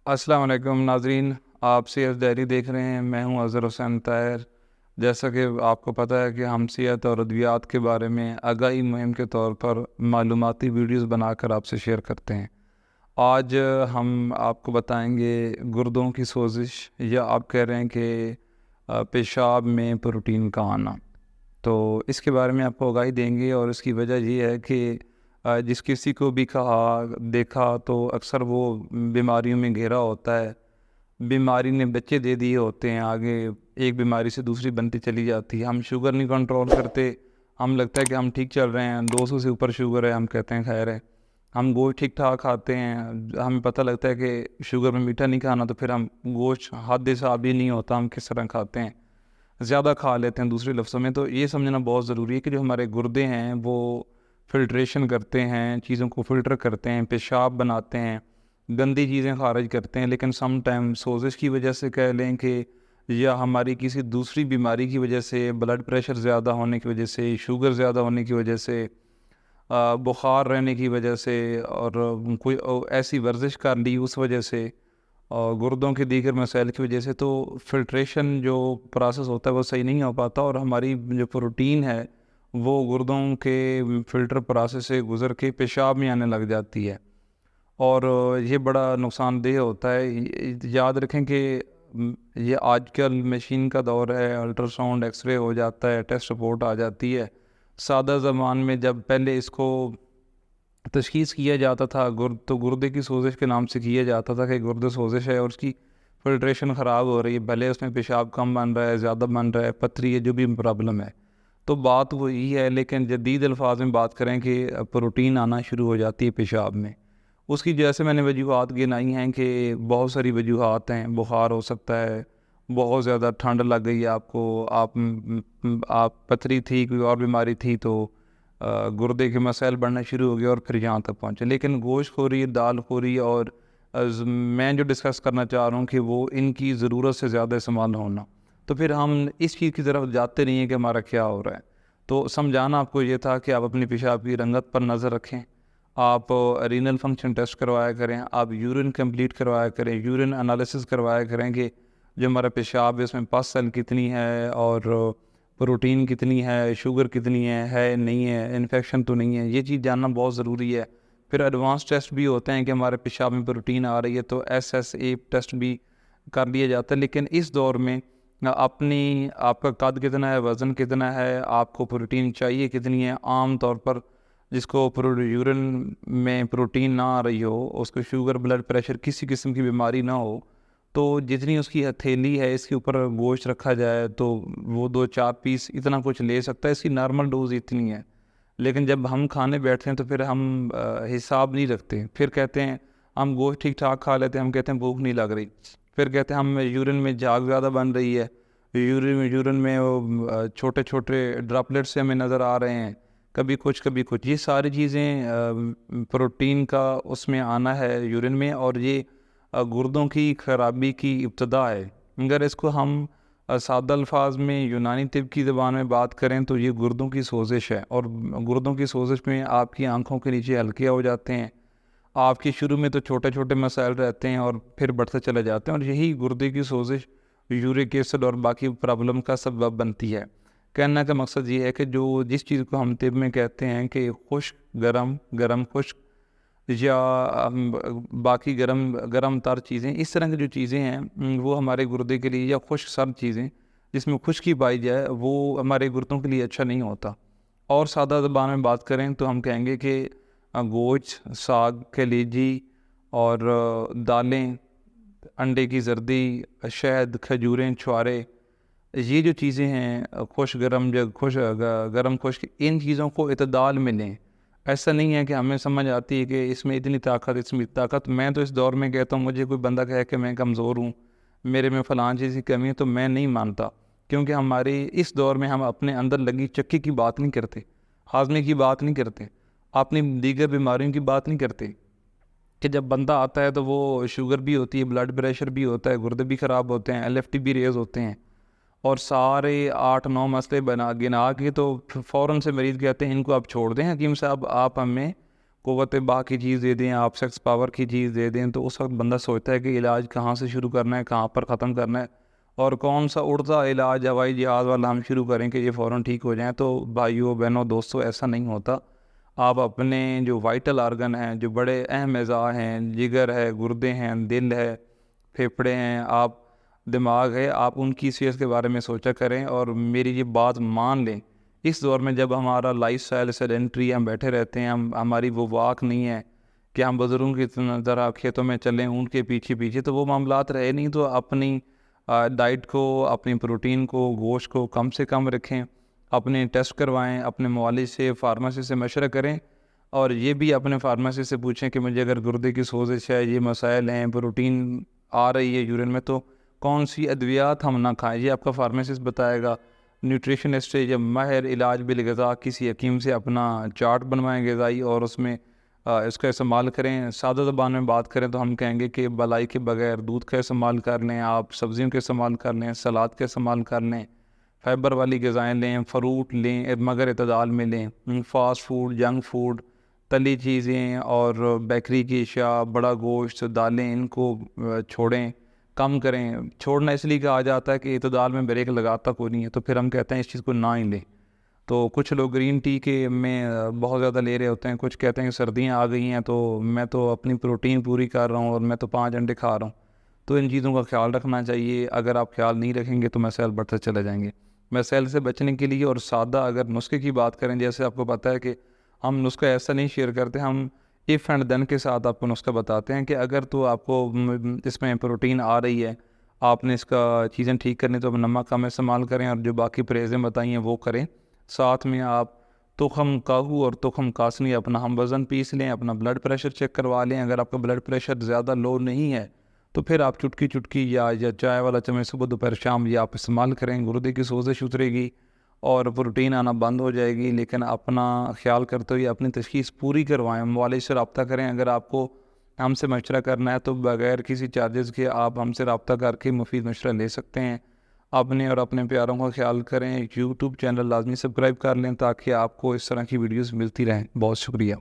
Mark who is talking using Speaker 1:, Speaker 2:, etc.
Speaker 1: السلام علیکم ناظرین، آپ صحت ڈائری دیکھ رہے ہیں۔ میں ہوں اظہر حسین طاہر۔ جیسا کہ آپ کو پتہ ہے کہ ہم صحت اور ادویات کے بارے میں آگاہی مہم کے طور پر معلوماتی ویڈیوز بنا کر آپ سے شیئر کرتے ہیں۔ آج ہم آپ کو بتائیں گے گردوں کی سوزش، یا آپ کہہ رہے ہیں کہ پیشاب میں پروٹین کا آنا۔ تو اس کے بارے میں آپ کو آگاہی دیں گے، اور اس کی وجہ یہ ہے کہ جس کسی کو بھی کہا دیکھا تو اکثر وہ بیماریوں میں گھیرا ہوتا ہے۔ بیماری نے بچے دے دیے ہوتے ہیں، آگے ایک بیماری سے دوسری بنتی چلی جاتی ہے۔ ہم شوگر نہیں کنٹرول کرتے، ہم لگتا ہے کہ ہم ٹھیک چل رہے ہیں، 200 سے اوپر شوگر ہے، ہم کہتے ہیں خیر ہے۔ ہم گوشت ٹھیک ٹھاک کھاتے ہیں، ہمیں پتہ لگتا ہے کہ شوگر میں میٹھا نہیں کھانا، تو پھر ہم گوشت حد حساب ہی نہیں ہوتا، ہم کس طرح کھاتے ہیں، زیادہ کھا لیتے ہیں دوسرے لفظوں میں۔ تو یہ سمجھنا بہت ضروری ہے کہ جو ہمارے گردے ہیں وہ فلٹریشن کرتے ہیں، چیزوں کو فلٹر کرتے ہیں، پیشاب بناتے ہیں، گندی چیزیں خارج کرتے ہیں، لیکن سم ٹائم سوزش کی وجہ سے کہہ لیں کہ، یا ہماری کسی دوسری بیماری کی وجہ سے، بلڈ پریشر زیادہ ہونے کی وجہ سے، شوگر زیادہ ہونے کی وجہ سے، بخار رہنے کی وجہ سے، اور کوئی ایسی ورزش کر لی اس وجہ سے، اور گردوں کے دیگر مسائل کی وجہ سے، تو فلٹریشن جو پروسیس ہوتا ہے وہ صحیح نہیں ہو پاتا، اور ہماری جو پروٹین ہے وہ گردوں کے فلٹر پروسیس سے گزر کے پیشاب میں آنے لگ جاتی ہے، اور یہ بڑا نقصان دہ ہوتا ہے۔ یاد رکھیں کہ یہ آج کل مشین کا دور ہے، الٹرا ساؤنڈ، ایکس رے ہو جاتا ہے، ٹیسٹ رپورٹ آ جاتی ہے۔ سادہ زبان میں جب پہلے اس کو تشخیص کیا جاتا تھا تو گردے کی سوزش کے نام سے کیا جاتا تھا کہ گردے سوزش ہے اور اس کی فلٹریشن خراب ہو رہی ہے، بھلے اس میں پیشاب کم بن رہا ہے، زیادہ بن رہا ہے، پتھری ہے، جو بھی پرابلم ہے، تو بات وہی ہے۔ لیکن جدید الفاظ میں بات کریں کہ پروٹین آنا شروع ہو جاتی ہے پیشاب میں، اس کی جیسے میں نے وجوہات گنائی ہیں کہ بہت ساری وجوہات ہیں۔ بخار ہو سکتا ہے، بہت زیادہ ٹھنڈ لگ گئی ہے آپ کو، آپ پتھری تھی، کوئی اور بیماری تھی، تو گردے کے مسائل بڑھنا شروع ہو گئے اور پھر یہاں تک پہنچے۔ لیکن گوشت خوری، دال خوری، اور میں جو ڈسکس کرنا چاہ رہا ہوں کہ وہ ان کی ضرورت سے زیادہ استعمال ہونا، تو پھر ہم اس چیز کی طرف جاتے نہیں ہیں کہ ہمارا کیا ہو رہا ہے۔ تو سمجھانا آپ کو یہ تھا کہ آپ اپنی پیشاب کی رنگت پر نظر رکھیں، آپ رینل فنکشن ٹیسٹ کروایا کریں، آپ یورین کمپلیٹ کروایا کریں، یورین انالیسس کروایا کریں کہ جو ہمارا پیشاب ہے اس میں پس سیل کتنی ہے، اور پروٹین کتنی ہے، شوگر کتنی ہے نہیں ہے، انفیکشن تو نہیں ہے، یہ چیز جاننا بہت ضروری ہے۔ پھر ایڈوانس ٹیسٹ بھی ہوتے ہیں کہ ہمارے پیشاب میں پروٹین آ رہی ہے تو SSA ٹیسٹ بھی کر لیا جاتا ہے۔ لیکن اس دور میں آپ کا قد کتنا ہے، وزن کتنا ہے، آپ کو پروٹین چاہیے کتنی ہے، عام طور پر جس کو یورین میں پروٹین نہ آ رہی ہو، اس کو شوگر، بلڈ پریشر، کسی قسم کی بیماری نہ ہو، تو جتنی اس کی ہتھیلی ہے اس کے اوپر گوشت رکھا جائے تو وہ 2-4 پیس اتنا کچھ لے سکتا ہے، اس کی نارمل ڈوز اتنی ہے۔ لیکن جب ہم کھانے بیٹھتے ہیں تو پھر ہم حساب نہیں رکھتے، پھر کہتے ہیں ہم گوشت ٹھیک ٹھاک کھا لیتے ہیں، ہم کہتے ہیں بھوک نہیں لگ رہی، پھر کہتے ہیں ہم یورین میں جھاگ زیادہ بن رہی ہے، یورین میں وہ چھوٹے چھوٹے ڈراپلیٹ سے ہمیں نظر آ رہے ہیں، کبھی کچھ۔ یہ ساری چیزیں پروٹین کا اس میں آنا ہے یورین میں، اور یہ گردوں کی خرابی کی ابتدا ہے۔ اگر اس کو ہم سادہ الفاظ میں یونانی طب کی زبان میں بات کریں تو یہ گردوں کی سوزش ہے، اور گردوں کی سوزش میں آپ کی آنکھوں کے نیچے ہلکے ہو جاتے ہیں، آپ کی شروع میں تو چھوٹے چھوٹے مسائل رہتے ہیں اور پھر بڑھتے چلے جاتے ہیں، اور یہی گردے کی سوزش یورک ایسڈ اور باقی پرابلم کا سبب بنتی ہے۔ کہنے کا مقصد یہ ہے کہ جس چیز کو ہم طب میں کہتے ہیں کہ خشک گرم، گرم خشک، یا باقی گرم تر چیزیں، اس طرح کی جو چیزیں ہیں وہ ہمارے گردے کے لیے، یا خشک سرد چیزیں جس میں خشکی پائی جائے، وہ ہمارے گردوں کے لیے اچھا نہیں ہوتا۔ اور سادہ زبان میں بات کریں تو ہم کہیں گے کہ گوشت، ساگ، کلیجی، اور دالیں، انڈے کی زردی، شہد، کھجوریں، چھوارے، یہ جو چیزیں ہیں گرم خشک، ان چیزوں کو اعتدال میں لیں۔ ایسا نہیں ہے کہ ہمیں سمجھ آتی ہے کہ اس میں اتنی طاقت، اس میں اتنی طاقت۔ میں تو اس دور میں کہتا ہوں، مجھے کوئی بندہ کہے کہ میں کمزور ہوں، میرے میں فلاں چیز کی کمی ہے، تو میں نہیں مانتا، کیونکہ ہمارے اس دور میں ہم اپنے اندر لگی چکی کی بات نہیں کرتے، ہاضمے کی بات نہیں کرتے، اپنی دیگر بیماریوں کی بات نہیں کرتے، کہ جب بندہ آتا ہے تو وہ شوگر بھی ہوتی ہے، بلڈ پریشر بھی ہوتا ہے، گردے بھی خراب ہوتے ہیں، LFT بھی ریز ہوتے ہیں، اور سارے 8-9 مسئلے گنا کے تو فوراً سے مریض کہتے ہیں ان کو آپ چھوڑ دیں حکیم صاحب، آپ ہمیں قوت باہ کی چیز دے دیں، آپ سیکس پاور کی چیز دے دیں، تو اس وقت بندہ سوچتا ہے کہ علاج کہاں سے شروع کرنا ہے، کہاں پر ختم کرنا ہے، اور کون سا اڑتا علاج ہوائی جہاز والا ہم شروع کریں کہ یہ فوراً ٹھیک ہو جائیں۔ تو بھائیوں بہنوں دوستوں، ایسا نہیں ہوتا۔ آپ اپنے جو وائٹل آرگن ہیں، جو بڑے اہم اعضاء ہیں، جگر ہے، گردے ہیں، دل ہے، پھیپھڑے ہیں، آپ دماغ ہے، آپ ان کی صحت کے بارے میں سوچا کریں، اور میری یہ بات مان لیں۔ اس دور میں جب ہمارا لائف سٹائل سیڈنٹری، ہم بیٹھے رہتے ہیں، ہماری وہ واک نہیں ہے کہ ہم بزرگوں کی طرح کھیتوں میں چلیں ان کے پیچھے پیچھے، تو وہ معاملات رہے نہیں۔ تو اپنی ڈائٹ کو، اپنی پروٹین کو، گوشت کو کم سے کم رکھیں، اپنے ٹیسٹ کروائیں، اپنے معالج سے، فارمیسی سے مشورہ کریں، اور یہ بھی اپنے فارمیسی سے پوچھیں کہ مجھے اگر گردے کی سوزش ہے، یہ مسائل ہیں، پروٹین آ رہی ہے یورین میں، تو کون سی ادویات ہم نہ کھائیں، یہ آپ کا فارمیسسٹ بتائے گا۔ نیوٹریشنسٹ یا ماہر علاج بالغذا کسی حکیم سے اپنا چارٹ بنوائیں غذائی، اور اس میں اس کا استعمال کریں۔ سادہ زبان میں بات کریں تو ہم کہیں گے کہ بلائی کے بغیر دودھ کا استعمال کر لیں، آپ سبزیوں کا استعمال کر لیں، سلاد کا استعمال کر لیں، فائبر والی غذائیں لیں، فروٹ لیں مگر اعتدال میں لیں، فاسٹ فوڈ، جنک فوڈ، تلی چیزیں اور بیکری کی اشیاء، بڑا گوشت، دالیں، ان کو چھوڑیں، کم کریں۔ چھوڑنا اس لیے کہا جاتا ہے کہ اعتدال میں بریک لگاتا کوئی نہیں ہے، تو پھر ہم کہتے ہیں اس چیز کو نہ ہی لیں۔ تو کچھ لوگ گرین ٹی کے میں بہت زیادہ لے رہے ہوتے ہیں، کچھ کہتے ہیں کہ سردیاں آ گئی ہیں تو میں تو اپنی پروٹین پوری کر رہا ہوں اور میں تو 5 انڈے کھا رہا ہوں۔ تو ان چیزوں کا خیال رکھنا چاہیے۔ اگر آپ خیال نہیں رکھیں گے تو مسائل بڑھتے چلے جائیں گے۔ مسائل سے بچنے کے لیے اور سادہ اگر نسخے کی بات کریں، جیسے آپ کو پتہ ہے کہ ہم نسخہ ایسا نہیں شیئر کرتے، ہم ایف اینڈ دین کے ساتھ آپ کو نسخہ بتاتے ہیں کہ اگر تو آپ کو اس میں پروٹین آ رہی ہے، آپ نے اس کا چیزیں ٹھیک کرنی تو نمک کم استعمال کریں، اور جو باقی پرہیزیں بتائی ہیں وہ کریں۔ ساتھ میں آپ تخم کاہو اور تخم کاسنی اپنا ہم وزن پیس لیں، اپنا بلڈ پریشر چیک کروا لیں۔ اگر آپ کا بلڈ پریشر زیادہ لو نہیں ہے تو پھر آپ چٹکی چٹکی یا چائے والا چمچ صبح دوپہر شام یہ آپ استعمال کریں، گردے کی سوزش اترے گی اور پروٹین آنا بند ہو جائے گی۔ لیکن اپنا خیال کرتے ہوئے اپنی تشخیص پوری کروائیں، معالج سے رابطہ کریں۔ اگر آپ کو ہم سے مشورہ کرنا ہے تو بغیر کسی چارجز کے آپ ہم سے رابطہ کر کے مفید مشورہ لے سکتے ہیں۔ اپنے اور اپنے پیاروں کا خیال کریں۔ یوٹیوب چینل لازمی سبسکرائب کر لیں تاکہ آپ کو اس طرح کی ویڈیوز ملتی رہیں۔ بہت شکریہ۔